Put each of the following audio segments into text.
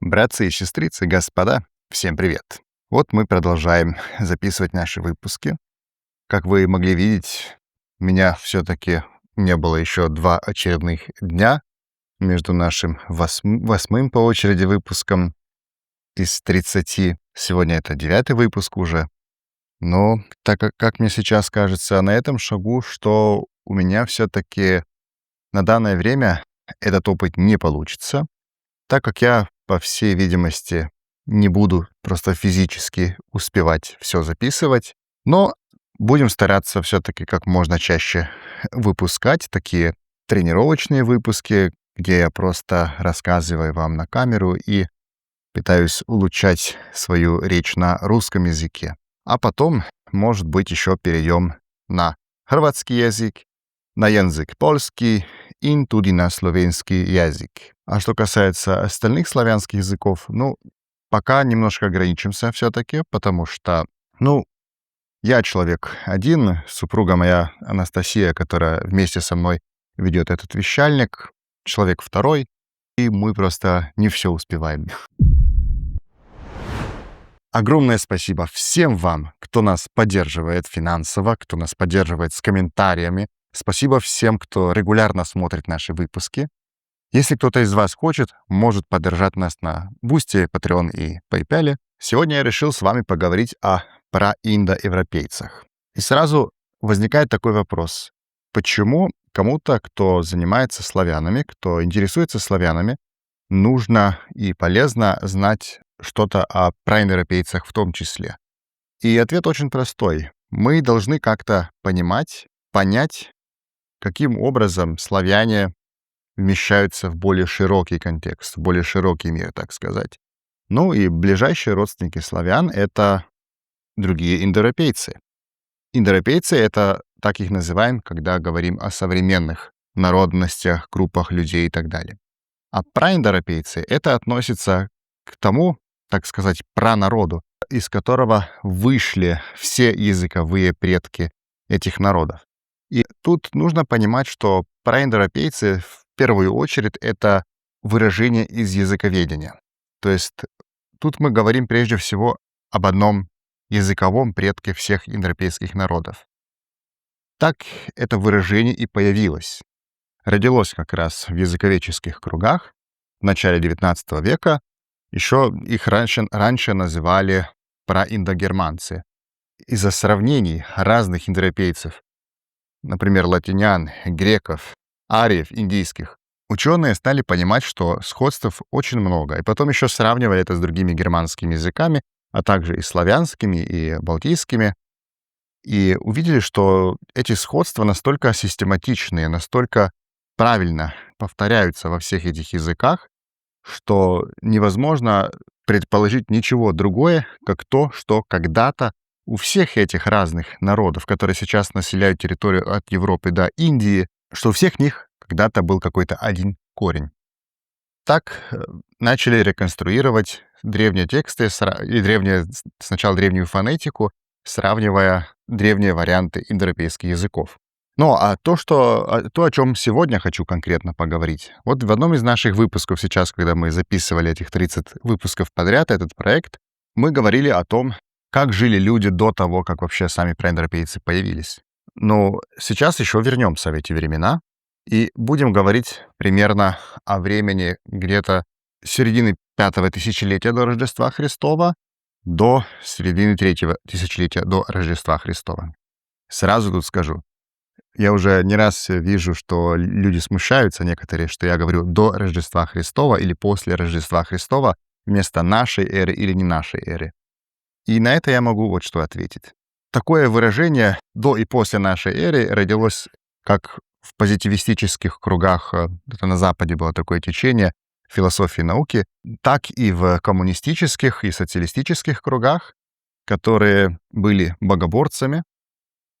Братцы и сестрицы, господа, всем привет! Вот мы продолжаем записывать наши выпуски. Как вы могли видеть, у меня все-таки не было еще 2 очередных дня между нашим восьмым по очереди выпуском из 30. Сегодня это 9-й выпуск уже. Но так как мне сейчас кажется на этом шагу, что у меня все-таки на данное время этот опыт не получится, так как я, по всей видимости, не буду просто физически успевать все записывать, но будем стараться все-таки как можно чаще выпускать такие тренировочные выпуски, где я просто рассказываю вам на камеру и пытаюсь улучшать свою речь на русском языке. А потом, может быть, еще перейдем на хорватский язык, на язык польский и туди на словенский язык. А что касается остальных славянских языков, пока немножко ограничимся все-таки, потому что, я человек один, супруга моя Анастасия, которая вместе со мной ведет этот вещальник, человек второй, и мы просто не все успеваем. Огромное спасибо всем вам, кто нас поддерживает финансово, кто нас поддерживает с комментариями. Спасибо всем, кто регулярно смотрит наши выпуски. Если кто-то из вас хочет, может поддержать нас на Boosty, Patreon и PayPal. Сегодня я решил с вами поговорить о проиндоевропейцах. И сразу возникает такой вопрос. Почему кому-то, кто занимается славянами, кто интересуется славянами, нужно и полезно знать что-то о проиндоевропейцах в том числе? И ответ очень простой. Мы должны как-то понять, каким образом славяне вмещаются в более широкий контекст, в более широкий мир, так сказать. И ближайшие родственники славян — это другие индоевропейцы. Индоевропейцы — это, так их называем, когда говорим о современных народностях, группах людей и так далее. А праиндоевропейцы — это относится к тому, так сказать, пранароду, из которого вышли все языковые предки этих народов. И тут нужно понимать, что проиндоевропейцы в первую очередь это выражение из языковедения. То есть тут мы говорим прежде всего об одном языковом предке всех индоевропейских народов. Так это выражение и появилось. Родилось как раз в языковедческих кругах в начале XIX века. Еще их раньше называли проиндогерманцы. Из-за сравнений разных индоевропейцев, например, латинян, греков, ариев, индийских, ученые стали понимать, что сходств очень много. И потом еще сравнивали это с другими германскими языками, а также и славянскими, и балтийскими. И увидели, что эти сходства настолько систематичные, настолько правильно повторяются во всех этих языках, что невозможно предположить ничего другое, как то, что когда-то у всех этих разных народов, которые сейчас населяют территорию от Европы до Индии, что у всех них когда-то был какой-то один корень. Так начали реконструировать древние тексты и сначала древнюю фонетику, сравнивая древние варианты индоевропейских языков. То, о чем сегодня хочу конкретно поговорить. Вот в одном из наших выпусков сейчас, когда мы записывали этих 30 выпусков подряд, этот проект, мы говорили о том, как жили люди до того, как вообще сами проиндоевропейцы появились. Но сейчас еще вернемся в эти времена и будем говорить примерно о времени где-то середины 5-го тысячелетия до Рождества Христова до середины 3-го тысячелетия до Рождества Христова. Сразу тут скажу, я уже не раз вижу, что люди смущаются некоторые, что я говорю до Рождества Христова или после Рождества Христова вместо нашей эры или не нашей эры. И на это я могу вот что ответить. Такое выражение «до и после нашей эры» родилось как в позитивистических кругах, это на Западе было такое течение философии науки, так и в коммунистических и социалистических кругах, которые были богоборцами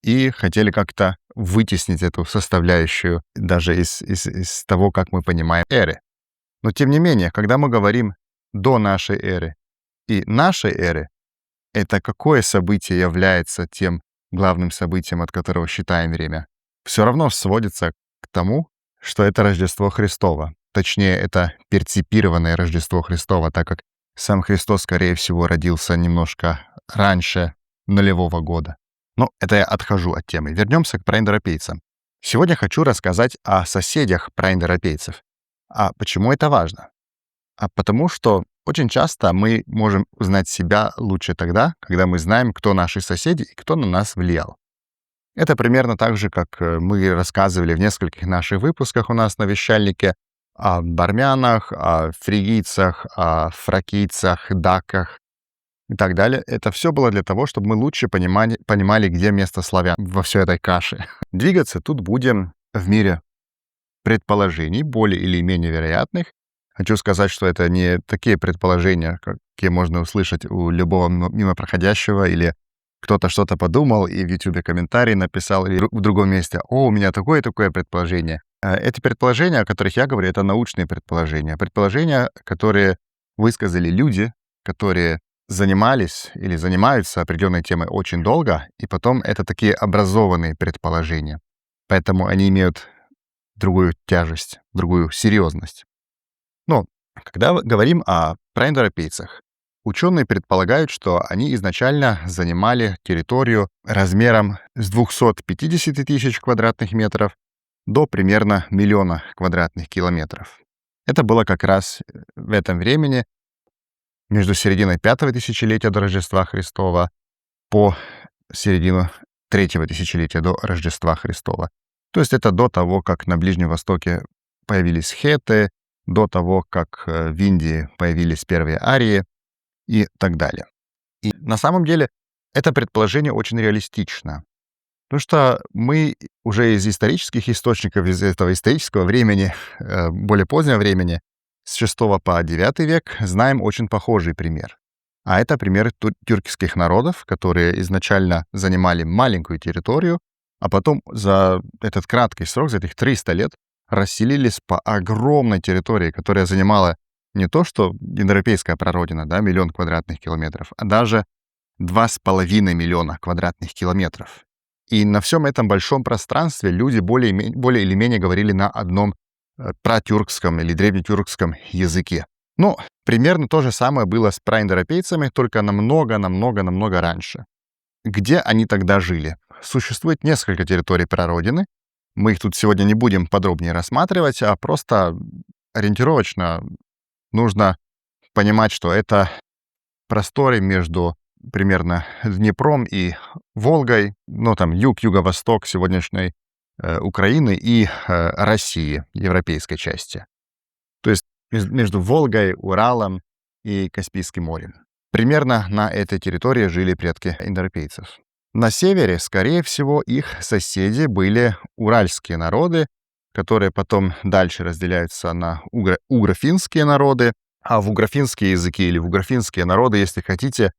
и хотели как-то вытеснить эту составляющую даже из того, как мы понимаем эры. Но тем не менее, когда мы говорим «до нашей эры» и «нашей эры», это какое событие является тем главным событием, от которого считаем время? Все равно сводится к тому, что это Рождество Христово. точнее, это перципированное Рождество Христово, так как сам Христос, скорее всего, родился немножко раньше нулевого года. Но это я отхожу от темы. Вернемся к проиндоевропейцам. Сегодня хочу рассказать о соседях проиндоевропейцев. А почему это важно? А потому что очень часто мы можем узнать себя лучше тогда, когда мы знаем, кто наши соседи и кто на нас влиял. Это примерно так же, как мы рассказывали в нескольких наших выпусках у нас на вещальнике о армянах, о фригийцах, о фракийцах, даках и так далее. Это все было для того, чтобы мы лучше понимали, где место славян во всей этой каше. Двигаться тут будем в мире предположений, более или менее вероятных. Хочу сказать, что это не такие предположения, какие можно услышать у любого мимо проходящего, или кто-то что-то подумал и в YouTube комментарий написал, или в другом месте: «О, у меня такое-такое предположение». Эти предположения, о которых я говорю, это научные предположения. Предположения, которые высказали люди, которые занимались или занимаются определенной темой очень долго, и потом это такие образованные предположения. Поэтому они имеют другую тяжесть, другую серьезность. Но когда говорим о проиндоевропейцах, ученые предполагают, что они изначально занимали территорию размером с 250 тысяч квадратных метров до примерно 1 миллиона квадратных километров. Это было как раз в этом времени, между серединой 5-го тысячелетия до Рождества Христова по середину 3-го тысячелетия до Рождества Христова. То есть это до того, как на Ближнем Востоке появились хетты, до того, как в Индии появились первые арии и так далее. И на самом деле это предположение очень реалистично, потому что мы уже из исторических источников, из этого исторического времени, более позднего времени, с 6 по 9 век, знаем очень похожий пример. А это пример тюркских народов, которые изначально занимали маленькую территорию, а потом за этот краткий срок, за этих 300 лет, расселились по огромной территории, которая занимала не то что индоевропейская прародина, 1 миллион квадратных километров, а даже 2,5 миллиона квадратных километров. И на всем этом большом пространстве люди более или менее говорили на одном пратюркском или древнетюркском языке. Ну, примерно то же самое было с проиндоевропейцами, только намного раньше. Где они тогда жили? Существует несколько территорий прародины. Мы их тут сегодня не будем подробнее рассматривать, а просто ориентировочно нужно понимать, что это просторы между примерно Днепром и Волгой, ну там юг, юго-восток сегодняшней Украины и России, европейской части. То есть между Волгой, Уралом и Каспийским морем. Примерно на этой территории жили предки индоевропейцев. На севере, скорее всего, их соседи были уральские народы, которые потом дальше разделяются на угро-финские народы, а в угро-финские языки или в угро-финские народы, если хотите,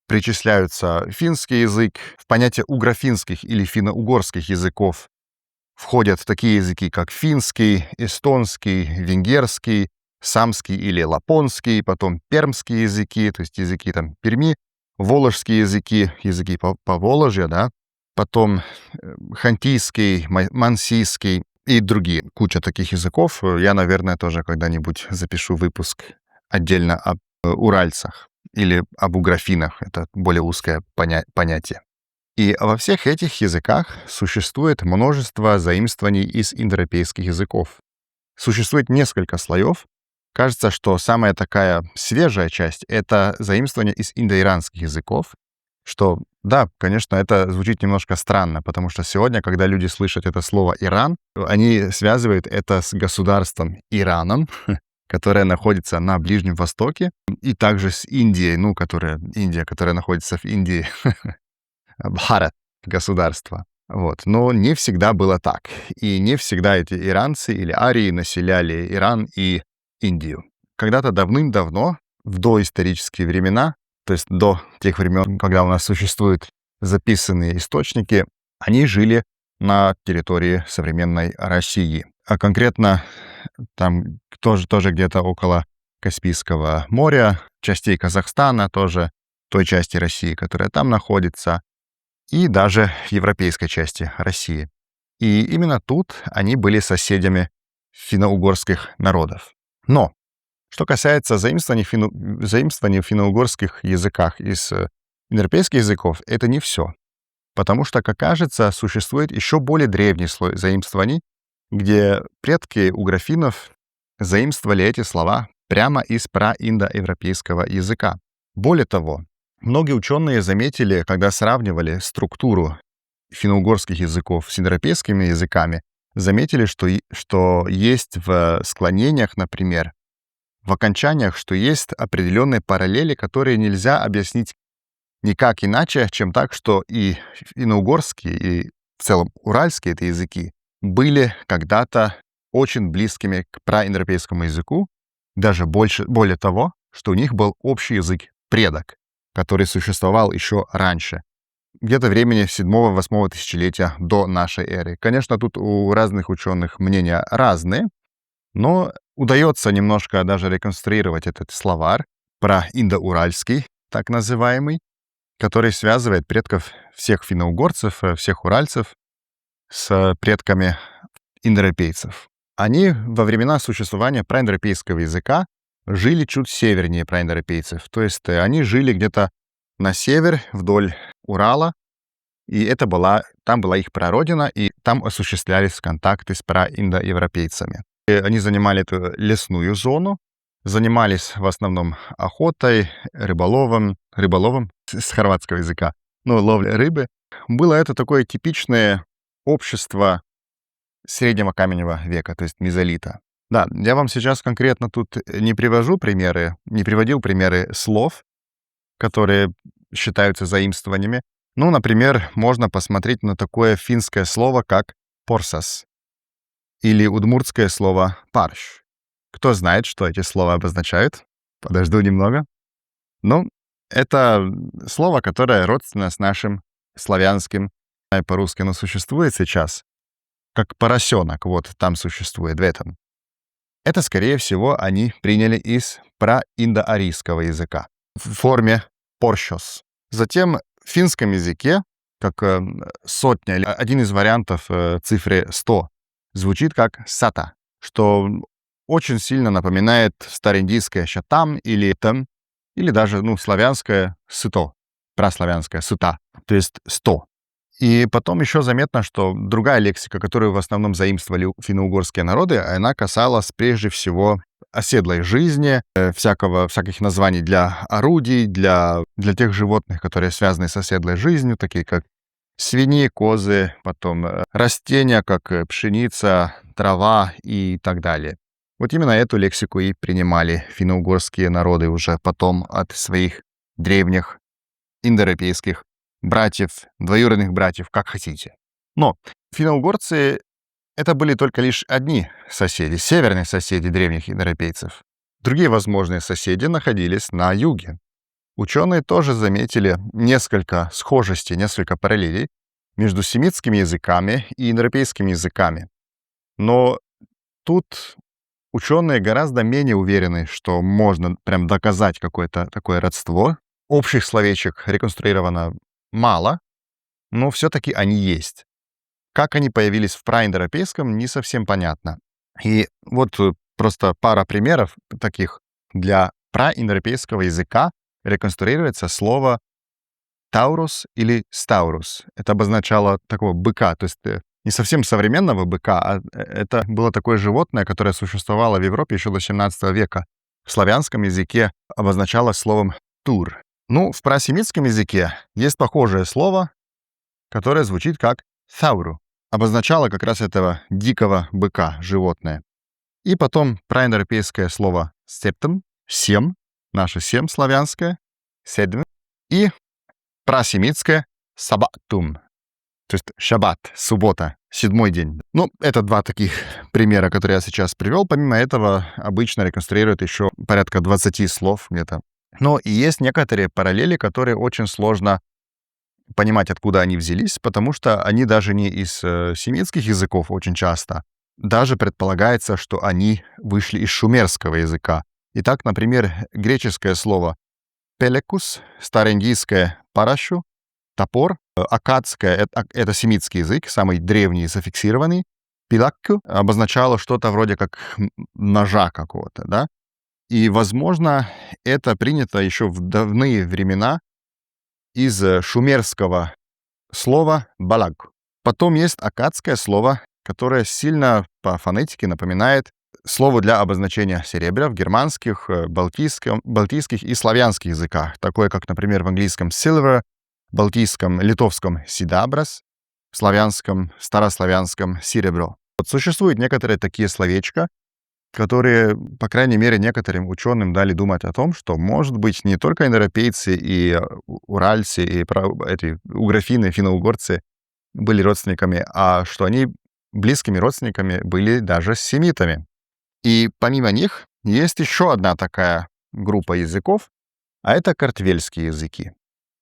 причисляются финский язык. В понятие угро-финских или финно-угорских языков входят такие языки, как финский, эстонский, венгерский, самский или лапонский, потом пермские языки, то есть языки там Перми, воложские языки, языки Поволжья, да, потом хантийский, мансийский и другие. Куча таких языков. Я, наверное, тоже когда-нибудь запишу выпуск отдельно об уральцах или об угрофинах. Это более узкое понятие. И во всех этих языках существует множество заимствований из индоевропейских языков. Существует несколько слоев. Кажется, что самая такая свежая часть — это заимствование из индоиранских языков, что, да, конечно, это звучит немножко странно, потому что сегодня, когда люди слышат это слово «Иран», они связывают это с государством Ираном, которое находится на Ближнем Востоке, и также с Индией, Индия, которая находится в Индии, Бхарат, государство. Вот. Но не всегда было так. И не всегда эти иранцы или арии населяли Иран и Индию. Когда-то давным-давно, в доисторические времена, то есть до тех времен, когда у нас существуют записанные источники, они жили на территории современной России. А конкретно там тоже где-то около Каспийского моря, частей Казахстана тоже, той части России, которая там находится, и даже европейской части России. И именно тут они были соседями финно-угорских народов. Но что касается заимствований в финно-угорских языках из индоевропейских языков, это не все. Потому что, как кажется, существует еще более древний слой заимствований, где предки у графинов заимствовали эти слова прямо из праиндоевропейского языка. Более того, многие ученые заметили, когда сравнивали структуру финно-угорских языков с индоевропейскими языками, заметили, что есть в склонениях, например, в окончаниях, что есть определенные параллели, которые нельзя объяснить никак иначе, чем так, что и финно-угорские, и в целом уральские это языки были когда-то очень близкими к праиндоевропейскому языку, даже более того, что у них был общий язык предок, который существовал еще раньше, где-то времени 7-8 тысячелетия до нашей эры. Конечно, тут у разных ученых мнения разные, но удается немножко даже реконструировать этот словарь про индоуральский, так называемый, который связывает предков всех финно-угорцев, всех уральцев с предками индоевропейцев. Они во времена существования праиндоевропейского языка жили чуть севернее праиндоевропейцев. То есть они жили где-то на север, вдоль Урала, и там была их прародина, и там осуществлялись контакты с праиндоевропейцами. Они занимали эту лесную зону, занимались в основном охотой, рыболовом с хорватского языка, ловлей рыбы. Было это такое типичное общество среднего каменного века, то есть мезолита. Да, я вам сейчас конкретно тут не приводил примеры слов, которые считаются заимствованиями. Например, можно посмотреть на такое финское слово, как «порсас», или удмуртское слово «парш». Кто знает, что эти слова обозначают? Подожду немного. Это слово, которое родственно с нашим славянским, по-русски оно существует сейчас, как поросенок, вот там существует в этом. Это, скорее всего, они приняли из праиндоарийского языка в форме «порщос». Затем в финском языке, как сотня, или один из вариантов цифры 100, звучит как «сата», что очень сильно напоминает староиндийское «шатам» или «там», или даже славянское «сыто», праславянское «сыта», то есть «100». И потом еще заметно, что другая лексика, которую в основном заимствовали финно-угорские народы, она касалась прежде всего оседлой жизни, всяких названий для орудий, для тех животных, которые связаны с оседлой жизнью, такие как свиньи, козы, потом растения, как пшеница, трава и так далее. Вот именно эту лексику и принимали финно-угорские народы уже потом от своих древних индоевропейских братьев, двоюродных братьев, как хотите. Но финно-угорцы — это были только лишь одни соседи, северные соседи древних индоевропейцев. Другие возможные соседи находились на юге. Ученые тоже заметили несколько схожестей, несколько параллелей между семитскими языками и индоевропейскими языками. Но тут ученые гораздо менее уверены, что можно прям доказать какое-то такое родство. Общих словечек реконструировано мало, но все-таки они есть. Как они появились в праиндоевропейском, не совсем понятно. И вот просто пара примеров таких. Для праиндоевропейского языка реконструируется слово «таурус» или «стаурус». Это обозначало такого быка, то есть не совсем современного быка, а это было такое животное, которое существовало в Европе еще до 17 века. В славянском языке обозначалось словом «тур». В прасемитском языке есть похожее слово, которое звучит как «тауру». Обозначало как раз этого дикого быка, животное. И потом праиндоевропейское слово «септем», «сем», наше «сем» славянское, «седм», и прасемитское «сабатум», то есть шаббат, суббота, 7-й день. Это два таких примера, которые я сейчас привел. Помимо этого, обычно реконструируют еще порядка 20 слов где-то. Но и есть некоторые параллели, которые очень сложно понимать, откуда они взялись, потому что они даже не из семитских языков очень часто. Даже предполагается, что они вышли из шумерского языка. Итак, например, греческое слово «пелекус», староиндийское «парашу», «топор», аккадское — это семитский язык, самый древний и зафиксированный, Пилакку обозначало что-то вроде как ножа какого-то, да? И, возможно, это принято еще в давные времена из шумерского слова «балаг». Потом есть аккадское слово, которое сильно по фонетике напоминает слово для обозначения серебра в германских, балтийских и славянских языках, такое как, например, в английском silver, балтийском, литовском «сидабрас», в славянском, старославянском «серебро». Вот существуют некоторые такие словечка, которые, по крайней мере, некоторым ученым дали думать о том, что, может быть, не только индоевропейцы и уральцы, и эти угрофины, финно-угорцы были родственниками, а что они близкими родственниками были даже с семитами. И помимо них есть еще одна такая группа языков, а это картвельские языки.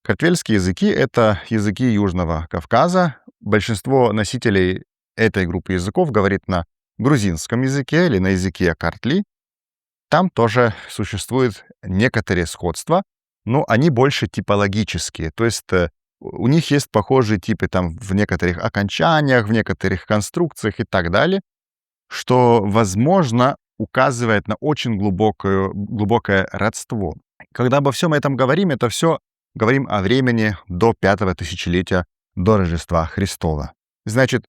Картвельские языки — это языки Южного Кавказа. Большинство носителей этой группы языков говорит на грузинском языке или на языке картли. Там тоже существуют некоторые сходства, но они больше типологические. То есть у них есть похожие типы там в некоторых окончаниях, в некоторых конструкциях и так далее, что, возможно, указывает на очень глубокое родство. Когда обо всем этом говорим, это все говорим о времени до 5-го тысячелетия до Рождества Христова. Значит,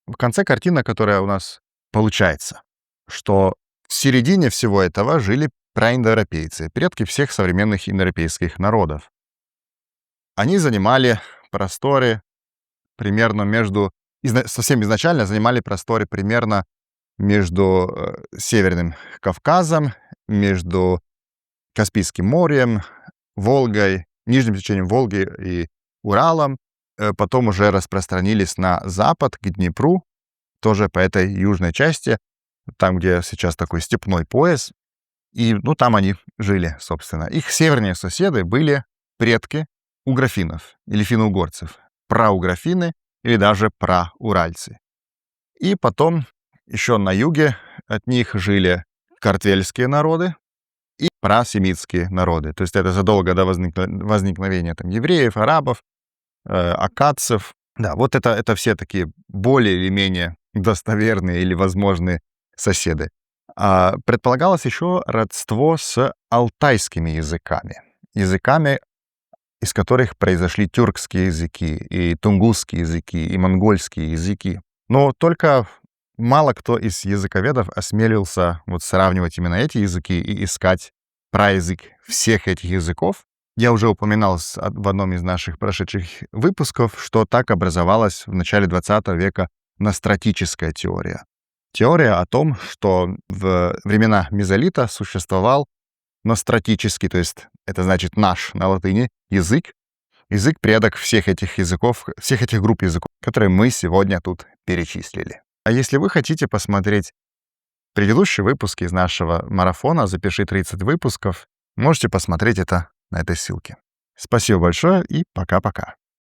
в конце картина, которая у нас получается, что в середине всего этого жили праиндоевропейцы, предки всех современных индоевропейских народов. Они занимали просторы примерно совсем изначально занимали просторы примерно между Северным Кавказом, между Каспийским морем, Волгой, нижним течением Волги и Уралом. Потом уже распространились на запад, к Днепру, тоже по этой южной части, там, где сейчас такой степной пояс. И, там они жили, собственно. Их северные соседи были предки угрофинов или финно-угорцев, праугрофины или даже прауральцы. И потом еще на юге от них жили картвельские народы и прасемитские народы. То есть это задолго до возникновения там евреев, арабов, аккадцев. Да, вот это все такие более или менее достоверные или возможные соседи. Предполагалось еще родство с алтайскими языками. Языками, из которых произошли тюркские языки, и тунгусские языки, и монгольские языки. Но только мало кто из языковедов осмелился сравнивать именно эти языки и искать праязык всех этих языков. Я уже упоминал в одном из наших прошедших выпусков, что так образовалась в начале 20 века ностратическая теория. Теория о том, что в времена мезолита существовал ностратический, то есть это значит наш на латыни, язык предок всех этих языков, всех этих групп языков, которые мы сегодня тут перечислили. А если вы хотите посмотреть предыдущие выпуски из нашего марафона «Запиши 30 выпусков», можете посмотреть это на этой ссылке. Спасибо большое и пока-пока.